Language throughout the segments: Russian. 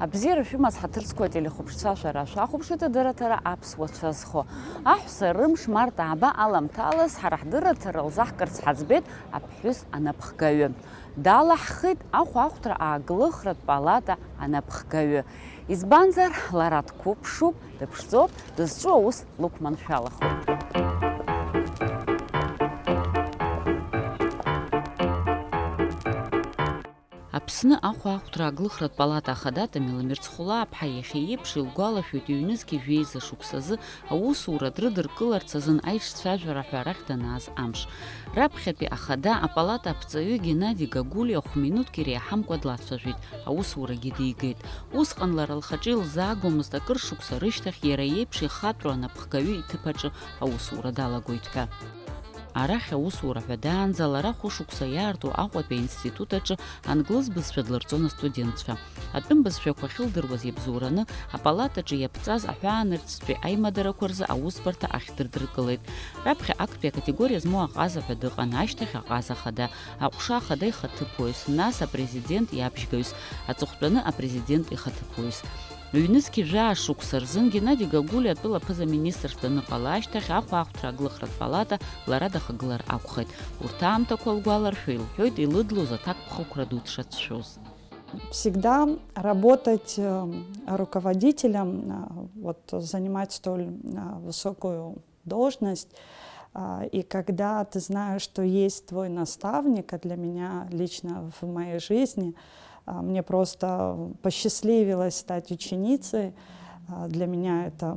Абзира шәымаз ҳаҭырцқәа телехәаԥшцәа шәахәаԥшуеит адырраҭара аԥсуацәа зхо. Аҳәса рымш март ааба аламҭалаз ҳара ҳдырраҭара лзаҳкырц ҳаӡбеит аԥҳәыс анапхгаҩы. Далаҳхит ахәаахәҭра ааглыхратә палата анапхгаҩы. Избанзар лара дқәыԥшуп, дыԥшӡоуп, дызҿу аус лықәманшәалахоит. Аԥсны ахәаахәҭра аглыхратә палата ахада Тамила Мирцхәлаа-ԥҳа иахьа еиԥш илгәалашәоит ҩнызқьи жәеиза шықәсазы аусура дрыдыркыларц азын аиҿцәажәара ҳәа арахь данааз амш. Раԥхьатәи ахада апалата аԥҵаҩы Геннади Гагулиа хә-минуҭк иреиҳамкәа длацәажәеит, аусурагьы дигеит. Усҟан лара лхаҿы илзаагомызт акыр шықәса рышьҭахь иара иеиԥш ихаҵәо анапхгаҩы иҭыԥаҿы аусура далагоит ҳәа. Арахь аусура ҳәа даанӡа лара хәышықәса иаарту Аҟәатәи аинститут аҿы англыз бызшәа длырҵон астудентцәа. Атәым бызшәақәа ахьылдыруаз иабзоураны апалатаҿы иаԥҵаз аҳәаанаҩстәи аимадарақәа рзы аусбарҭа ахьдырдыркылеит. Раԥхьа актәи акатегориа змоу аҟаза ҳәа дыҟан, ашьҭахь аҟаза ахада, аҟәша ахада ихаҭыԥуаҩыс, нас апрезидент иабжьгаҩыс, аҵыхәтәаны апрезидент ихаҭыԥуаҩыс. Ҩнызқьи жәаа шықәса рзын Геннади Гагулиа атәыла ԥыза-министрс даныҟала ашьҭахь ахәаахәҭра аглыхратә палата лара дахагылар акәхеит. Урҭ аамҭақәа лгәаларшәо илҳәоит илыдлоз аҭакԥхықәра ду дшацәшәоз. Всегда работать руководителем, вот, занимать столь высокую должность, и когда ты знаешь, что есть твой наставник, а для меня лично в моей жизни, мне просто посчастливилось стать ученицей. Для меня это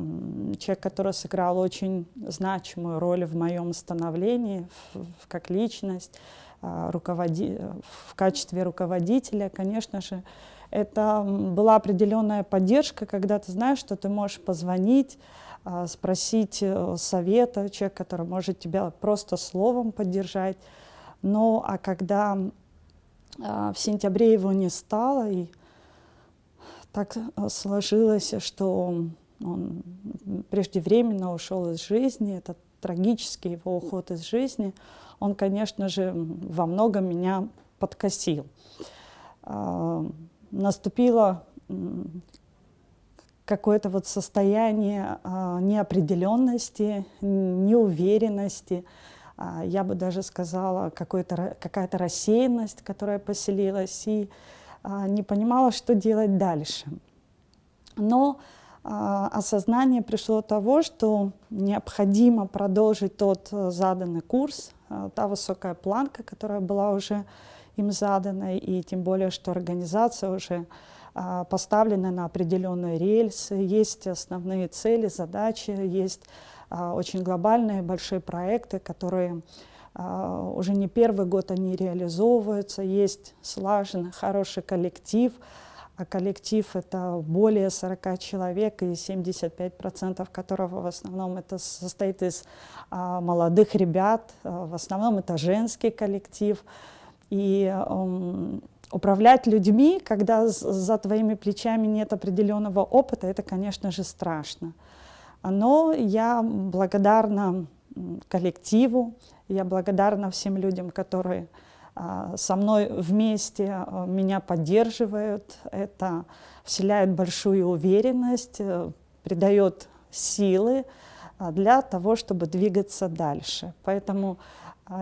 человек, который сыграл очень значимую роль в моем становлении как личность, в качестве руководителя. Конечно же, это была определенная поддержка, когда ты знаешь, что ты можешь позвонить, спросить совета, человек, который может тебя просто словом поддержать. Но а когда в сентябре его не стало, и так сложилось, что он преждевременно ушел из жизни, это трагический его уход из жизни, он, конечно же, во многом меня подкосил. Наступило какое-то вот состояние неопределенности, неуверенности, я бы даже сказала, какая-то рассеянность, которая поселилась, и не понимала, что делать дальше. Но осознание пришло того, что необходимо продолжить тот заданный курс, та высокая планка, которая была уже им задана, и тем более, что организация уже поставлена на определенные рельсы, есть основные цели, задачи, есть очень глобальные большие проекты, которые уже не первый год они реализовываются, есть слаженный, хороший коллектив, а коллектив это более 40 человек, и 75% которого в основном это состоит из молодых ребят, в основном это женский коллектив. И управлять людьми, когда за твоими плечами нет определенного опыта, это, конечно же, страшно. Но я благодарна коллективу, я благодарна всем людям, которые со мной вместе меня поддерживают. Это вселяет большую уверенность, придает силы для того, чтобы двигаться дальше. Поэтому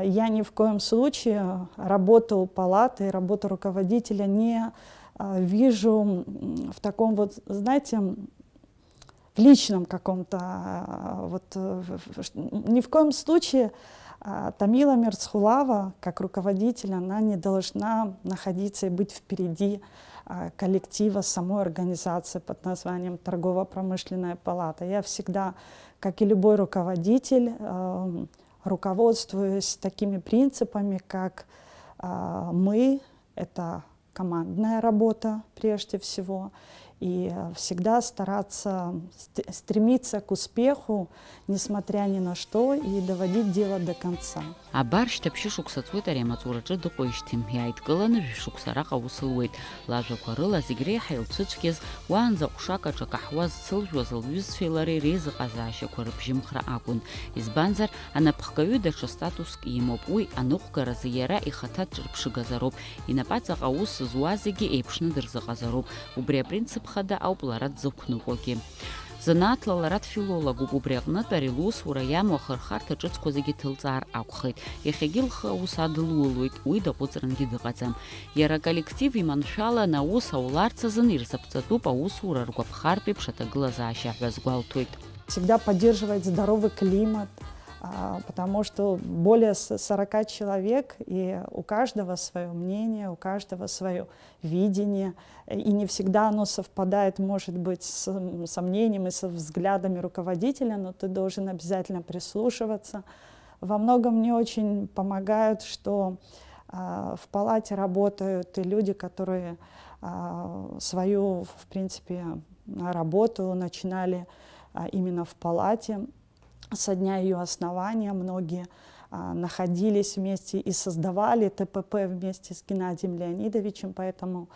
я ни в коем случае работу палаты, работу руководителя не вижу в таком вот, знаете, в личном каком-то, вот, ни в коем случае Тамила Мирцхвлаава, как руководитель, она не должна находиться и быть впереди коллектива самой организации под названием Торгово-промышленная палата. Я всегда, как и любой руководитель, руководствуюсь такими принципами, как мы, это командная работа прежде всего, и всегда стараться стремиться к успеху, несмотря ни на что, и доводить дело до конца. Абар шьҭаԥшьы шықәса ҵуеит ари амаҵураҿы дыҟоижьҭеи, иааидкыланы шәышықәса араҟа аус луеит. Лажәақәа рыла зегь реиҳа илцәыцәгьаз, уаанӡа ҟәшак аҿы акаҳуа зцылжәуаз лҩызцәеи лареи реизыҟазаашьақәа рыбжьымхра акәын. Избанзар, анапхгаҩы даҽа статуск имоуп. Уи аныҟәгаразы иара ихаҭа дҿырԥшыгазароуп. Инапаҵаҟа аус зуаз зегьы еиԥшны дырзыҟазароуп. Убри апринцип хада ауп лара дзықәныҟәогьы. Занаҭла лара дфилологуп, убри аҟнытә ари лусура иамоу ахырхарҭа ҿыцқәа зегьы ҭылҵаар акәхеит. Иахьагьы лхы аус адылулоит, уи даҟәыҵрангьы дыҟаӡам. Иара аколлектив иманшәалан аус ауларц азын ирзаԥҵатәуп аусура ргәаԥхартә еиԥш аҭагылазаашьа ҳәа азгәалҭоит. Всегда поддерживать здоровый климат, потому что более 40 человек, и у каждого свое мнение, у каждого свое видение, и не всегда оно совпадает, может быть, со мнением и со взглядами руководителя, но ты должен обязательно прислушиваться. Во многом мне очень помогает, что в палате работают и люди, которые свою, в принципе, работу начинали именно в палате. Со дня ее основания многие находились вместе и создавали ТПП вместе с Геннадием Леонидовичем, поэтому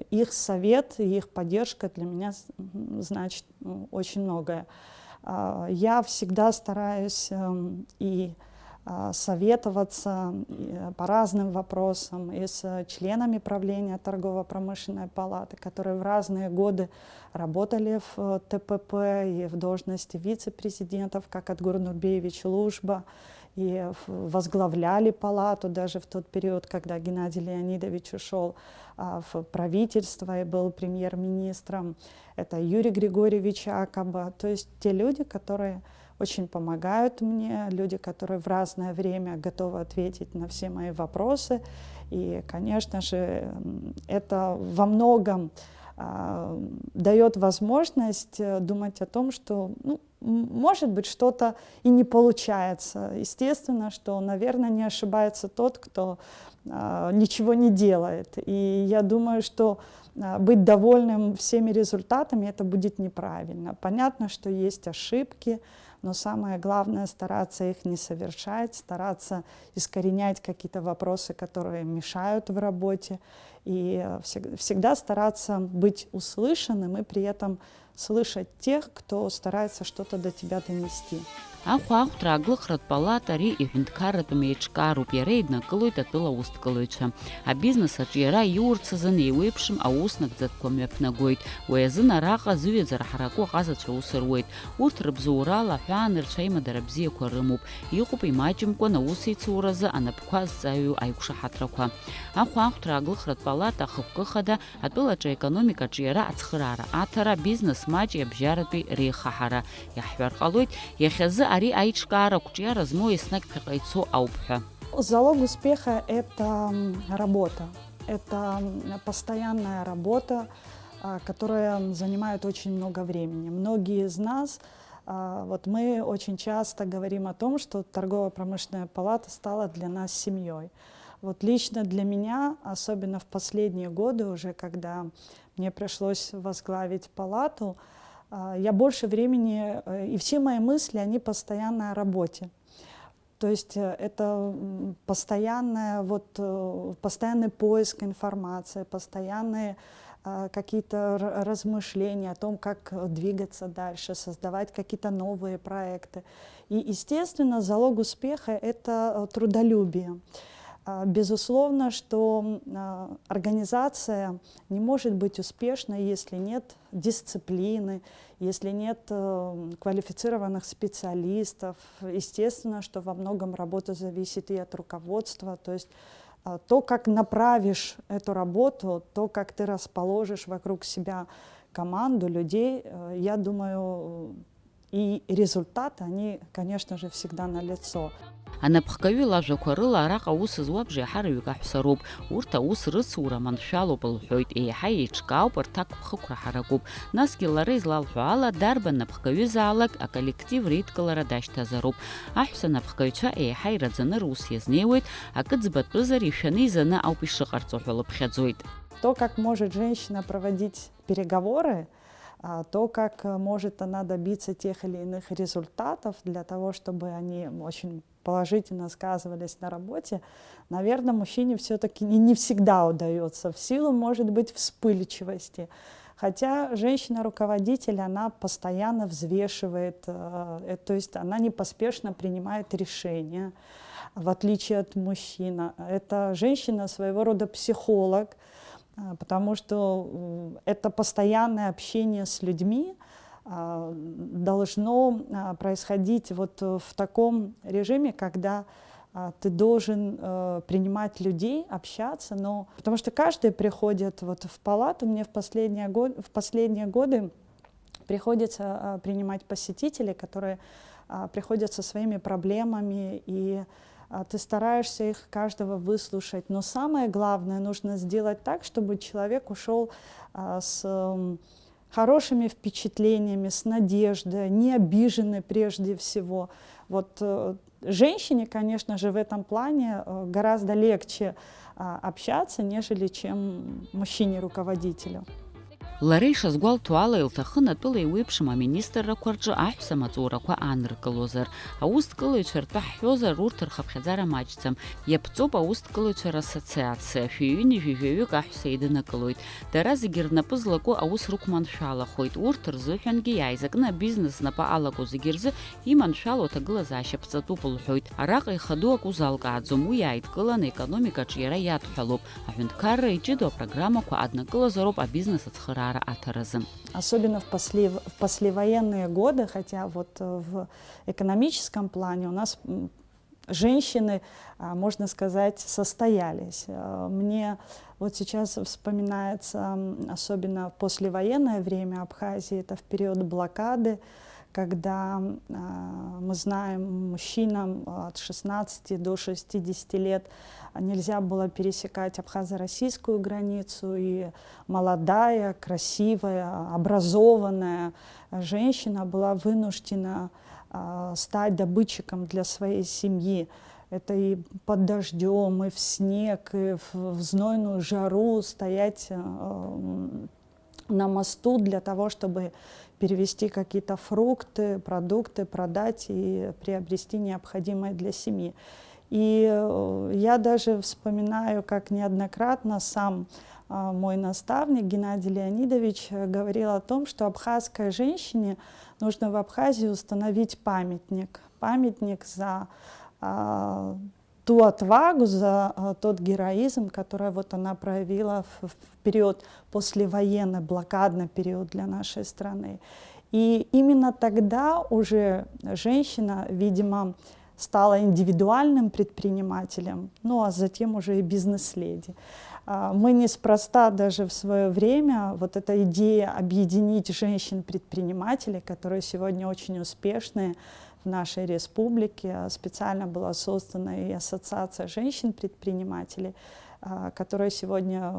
их совет и их поддержка для меня значит очень многое. Я всегда стараюсь и советоваться по разным вопросам и с членами правления торгово-промышленной палаты, которые в разные годы работали в ТПП и в должности вице-президентов, как Адгур Нурбеевич Лужба, и возглавляли палату даже в тот период, когда Геннадий Леонидович ушел в правительство и был премьер-министром. Это Юрий Григорьевич Акаба, то есть те люди, которые очень помогают мне, люди, которые в разное время готовы ответить на все мои вопросы. И, конечно же, это во многом дает возможность думать о том, что, может быть, что-то и не получается. Естественно, что, наверное, не ошибается тот, кто ничего не делает. И я думаю, что быть довольным всеми результатами, это будет неправильно. Понятно, что есть ошибки, но самое главное — стараться их не совершать, стараться искоренять какие-то вопросы, которые мешают в работе, и всегда стараться быть услышанным и при этом слышать тех, кто старается что-то до тебя донести. Ахәаахәҭра аглыхратә палата ари иҳәынҭқарратә меиҿкаароуп, иара еиднакылоит атәыла аусҭкалаҩцәа. Абизнес аҿы иара иурц азын еиуеиԥшым аус нагӡатәқәа мҩаԥнагоит. Уи азын араҟа зыҩаӡара ҳараку аҟазацәа аус руеит. Урҭ рыбзоурала аҳәаан рцәа аимадара бзиақәа рымоуп. Иҟоуп имаҷымкәан аусеицуразы анапқәа зҵаҩу аиқәшаҳаҭрақәа. Ахәаахәҭра аглыхратә палата ахықәкы хада атәылаҿы аекономикаҿы иара ацхыраара аҭара, бизнес маҷи абжьаратәи реихаҳара. Иаҳҳәар ҟалоит, иахьазы ари аиҿкаара қәҿиара змоу еснагь ԥхьаҟа ицо ауп-ҳәа. Залог успеха — это работа. Это постоянная работа, которая занимает очень много времени. Многие из нас, мы очень часто говорим о том, что торгово-промышленная палата стала для нас семьей. Лично для меня, особенно в последние годы уже, когда мне пришлось возглавить палату, я больше времени, и все мои мысли, они постоянно о работе. То есть это постоянный поиск информации, постоянные какие-то размышления о том, как двигаться дальше, создавать какие-то новые проекты. И, естественно, залог успеха — это трудолюбие. Безусловно, что организация не может быть успешной, если нет дисциплины, если нет квалифицированных специалистов. Естественно, что во многом работа зависит и от руководства. То есть то, как направишь эту работу, то, как ты расположишь вокруг себя команду людей, я думаю, и результаты, они, конечно же, всегда налицо. Анапхкаҩы лажәақәа рыла араҟа аус зуа бжеиҳараҩык аҳәсароуп. Урҭ аус рыцура маншәалоуп лҳәоит, еиҳа еиҿкаауп, рҭак ԥхықәра ҳаракуп. Насгьы лара излалҳәо ала, дарбан напхкаҩызаалак аколлектив реидкылара дашьҭазароуп. Аҳәса напхкаҩцәа еиҳа ираӡаны рус иазнеиуеит, акыӡбатәызар ишәаны изаны ауп ишыҟарҵо ҳәа лыԥхьаӡоит. То, как может женщина проводить переговоры, то, как может она добиться тех или иных результатов для того, чтобы они очень положительно сказывались на работе, наверное, мужчине все-таки не всегда удается, в силу, может быть, вспыльчивости. Хотя женщина-руководитель, она постоянно взвешивает, то есть она не поспешно принимает решения, в отличие от мужчин. Это женщина своего рода психолог, потому что это постоянное общение с людьми должно происходить вот в таком режиме, когда ты должен принимать людей, общаться, но потому что каждый приходит вот в палату, мне в последние годы приходится принимать посетителей, которые приходят со своими проблемами, и ты стараешься их каждого выслушать. Но самое главное, нужно сделать так, чтобы человек ушел с хорошими впечатлениями, с надеждой, не обиженный прежде всего. Вот женщине, конечно же, в этом плане гораздо легче общаться, нежели чем мужчине-руководителю. Лара ишазгәалҭо ала илҭахын атәыла еиуеиԥшым аминистррақәа рҿы аҳәса маҵурақәа ааныркылозар. Аусҭкылаҩцәа ртәы ҳҳәозар, урҭ рхыԥхьаӡара маҷӡам. Иаԥҵоуп аусҭкылаҩцәа рассоциациа. Шәиҩыни жәаҩаҩык аҳәса еидынакылоит. Дара зегьы рнапы злаку аус рықәманшәалахоит. Урҭ рзыҳәангьы иааизакны абизнес знапы алаго зегьы рзы иманшәало аҭагылазаашьа ԥҵатәуп лҳәоит. Араҟа ихаду ак узалкааӡом. Уи иааидкылан аекономикаҿ иара иадҳәалоуп. Аҳәынҭқарра иҷыдоу апрограммақәа аднакылазароуп абизнес ацхыраара. Особенно в послевоенные годы, хотя вот в экономическом плане у нас женщины, можно сказать, состоялись. Мне вот сейчас вспоминается, особенно в послевоенное время Абхазии, это в период блокады, когда, мы знаем, мужчинам от 16 до 60 лет нельзя было пересекать абхазо-российскую границу, и молодая, красивая, образованная женщина была вынуждена стать добытчиком для своей семьи. Это и под дождем, и в снег, и в знойную жару стоять на мосту для того, чтобы перевести какие-то фрукты, продукты, продать и приобрести необходимое для семьи. И я даже вспоминаю, как неоднократно сам мой наставник Геннадий Леонидович говорил о том, что абхазской женщине нужно в Абхазии установить памятник за ту отвагу, за тот героизм, который вот она проявила в период послевоенный, блокадный период для нашей страны. И именно тогда уже женщина, видимо, стала индивидуальным предпринимателем, ну а затем уже и бизнес-леди. Мы неспроста даже в свое время, вот эта идея объединить женщин-предпринимателей, которые сегодня очень успешные в нашей республике, специально была создана и ассоциация женщин-предпринимателей, которые сегодня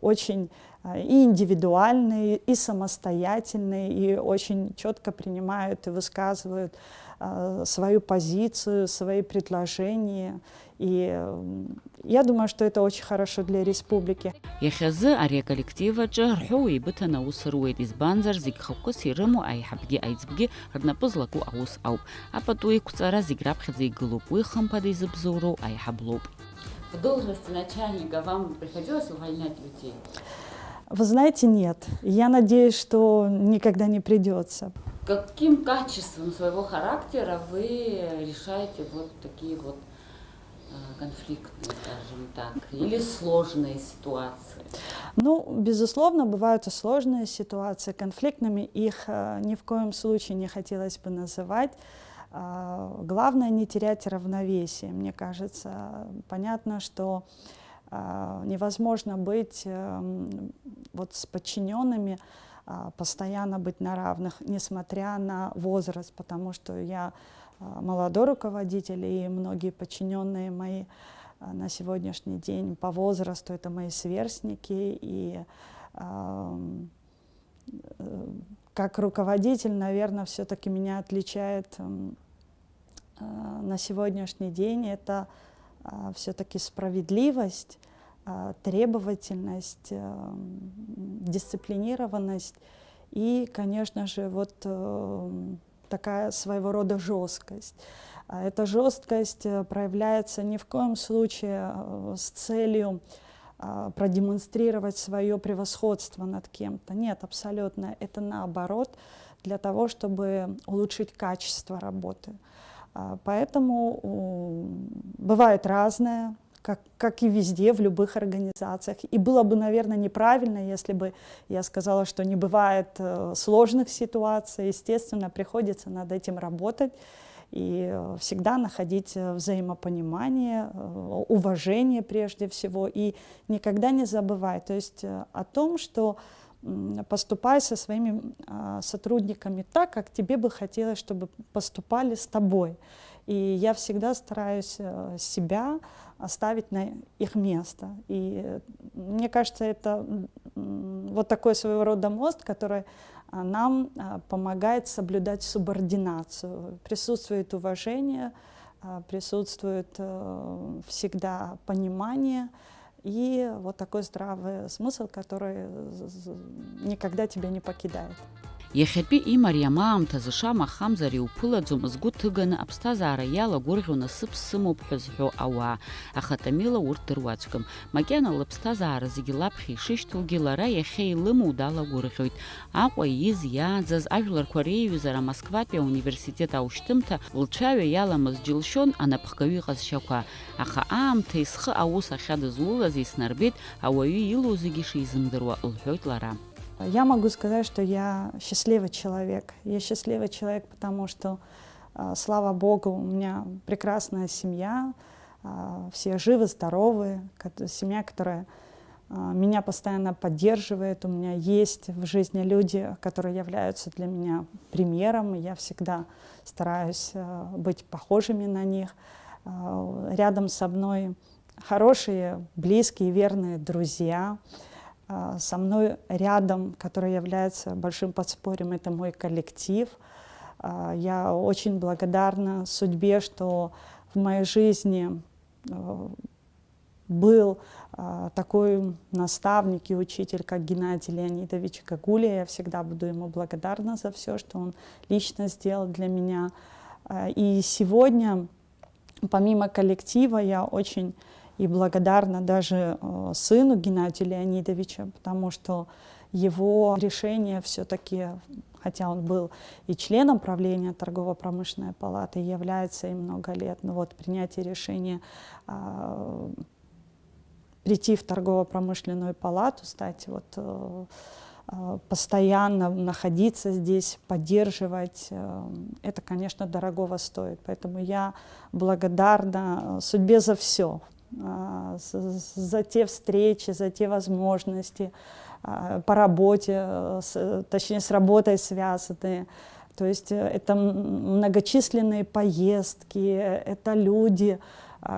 очень и индивидуальные, и самостоятельные, и очень четко принимают и высказывают свою позицию, свои предложения. И я думаю, что это очень хорошо для республики. Иахьазы ари аколлективаҿы рҳәоу еибыҭаны аус руеит, избанзар зегь хықәкыс ирымоу аиҳабгьы аиҵбгьы рнапы злаку аус ауп. Апату еиқәҵара зегь раԥхьаӡа игылоуп. Уи хымԥада изыбзоуроу аиҳаблоуп. В должности начальника вам приходилось увольнять людей? Вы знаете, нет. Я надеюсь, что никогда не придется. Каким качеством своего характера вы решаете вот такие вот конфликтные, скажем так, или сложные ситуации? Ну, безусловно, бывают и сложные ситуации. Конфликтными их ни в коем случае не хотелось бы называть. Главное не терять равновесие, мне кажется. Понятно, что невозможно быть вот с подчиненными, постоянно быть на равных, несмотря на возраст, потому что я молодой руководитель, и многие подчиненные мои на сегодняшний день по возрасту это мои сверстники, и как руководитель, наверное, все-таки меня отличает на сегодняшний день это все-таки справедливость, требовательность, дисциплинированность и, конечно же, вот такая своего рода жесткость. Эта жесткость проявляется ни в коем случае с целью продемонстрировать свое превосходство над кем-то. Нет, абсолютно. Это наоборот, для того, чтобы улучшить качество работы. Поэтому бывает разное. как и везде, в любых организациях. И было бы, наверное, неправильно, если бы я сказала, что не бывает сложных ситуаций. Естественно, приходится над этим работать и всегда находить взаимопонимание, уважение прежде всего, и никогда не забывать, то есть о том, что поступай со своими сотрудниками так, как тебе бы хотелось, чтобы поступали с тобой. И я всегда стараюсь себя оставить на их место. И мне кажется, это вот такой своего рода мост, который нам помогает соблюдать субординацию. Присутствует уважение, присутствует всегда понимание и вот такой здравый смысл, который никогда тебя не покидает. Иахьатәи имариам аамҭазы шамахамзар иуԥылаӡом згәы ҭыганы аԥсҭазаара иалагәырӷьо насыԥ сымоуп ҳәа зҳәо ауаа, аха Тамила урҭ дыруаӡәкым. Макьана лыԥсҭазаара зегьы лаԥхьа ишышьҭоугьы лара иахьа илымоу далагәырӷьоит. Аҟәа ииз иааӡаз ажәларқәа реиҩызара Москватәи ауниверситет аушьҭымҭа лцәаҩа иаламыз џьылшьон анапхгаҩы иҟазшьақәа, аха аамҭа исхы аус ахьадызулаз иснарбеит ауаҩы илоу зегьы шизымдыруа, лҳәоит лара. Я могу сказать, что я счастливый человек. Я счастливый человек, потому что, слава Богу, у меня прекрасная семья, все живы, здоровы, семья, которая меня постоянно поддерживает. У меня есть в жизни люди, которые являются для меня примером, и я всегда стараюсь быть похожими на них. Рядом со мной хорошие, близкие, верные друзья. Со мной рядом, который является большим подспорьем, это мой коллектив. Я очень благодарна судьбе, что в моей жизни был такой наставник и учитель, как Геннадий Леонидович Гагуля. Я всегда буду ему благодарна за все, что он лично сделал для меня. И сегодня, помимо коллектива, я очень и благодарна даже сыну Геннадию Леонидовичу, потому что его решение все-таки, хотя он был и членом правления торгово-промышленной палаты, является и много лет, но вот принятие решения прийти в торгово-промышленную палату, стать вот постоянно находиться здесь, поддерживать, это, конечно, дорогого стоит. Поэтому я благодарна судьбе за все. За те встречи, за те возможности по работе, точнее с работой связанные. То есть это многочисленные поездки, это люди,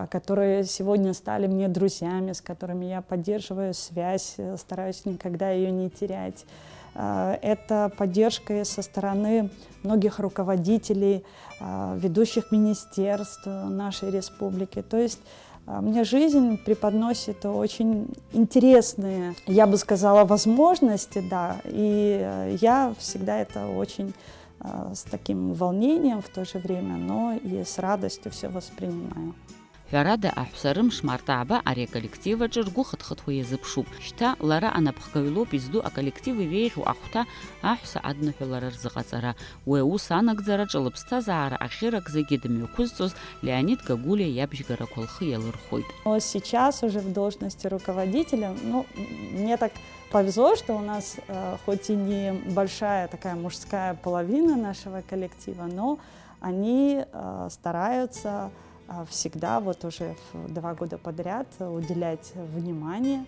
которые сегодня стали мне друзьями, с которыми я поддерживаю связь, стараюсь никогда ее не терять. Это поддержка со стороны многих руководителей, ведущих министерств нашей республики. То есть мне жизнь преподносит очень интересные, я бы сказала, возможности, да, и я всегда это очень с таким волнением в то же время, но и с радостью все воспринимаю. Ҳәарада аҳәсарымш мартаaba ари аколлективаҿы ргәы хыҭхыҭуа иазыԥшуп. Шьҭа лара анапхгаҩлоуп изду аколлектив иреиӷьу ахәҭа аҳәса адныҳәалара рзыҟаҵара. Уи аус анагӡараҿы лыԥсҭазаара ахьырак зегьы дымҩақәызҵоз Леонид Гагулиа иабжьгарақәа лхы иалырхәоит. Сейчас уже в должности руководителя, мне так повезло, что у нас хоть и не большая такая мужская половина нашего коллектива, но они стараются всегда, вот уже 2 года подряд, уделять внимание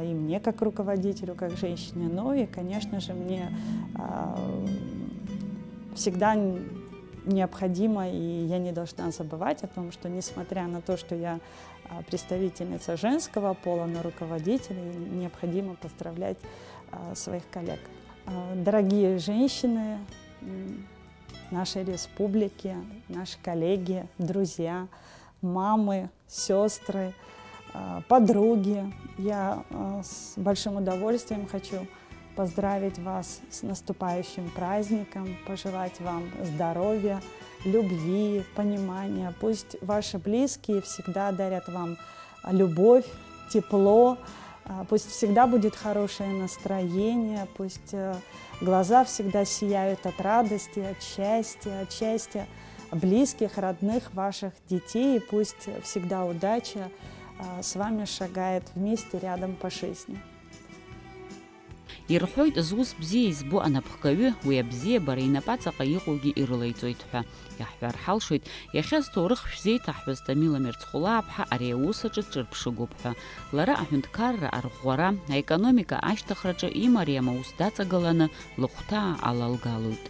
и мне как руководителю, как женщине, но и, конечно же, мне всегда необходимо, и я не должна забывать о том, что несмотря на то, что я представительница женского пола, но руководителей, необходимо поздравлять своих коллег. Дорогие женщины нашей республики, наши коллеги, друзья, мамы, сестры, подруги, я с большим удовольствием хочу поздравить вас с наступающим праздником, пожелать вам здоровья, любви, понимания. Пусть ваши близкие всегда дарят вам любовь, тепло, пусть всегда будет хорошее настроение, пусть глаза всегда сияют от радости, от счастья близких, родных ваших детей. Пусть всегда удача с вами шагает вместе рядом по жизни. Ирҳәоит зус бзиа избо анапхгаҩы уи абзиабара инапаҵаҟа иҟоугьы ирылаиҵоит ҳәа. Иаҳҳәар ҳалшоит, иахьа зҭоурых шәзеиҭаҳҳәаз Тамила Мирцхәлаа-ԥҳа ари аус аҿы дҿырԥшыгоуп ҳәа. Лара аҳәынҭқарра, арӷәӷәара, аекономика ашьҭахраҿы имариам аус даҵагаланы лыхәҭаа алалгалоит.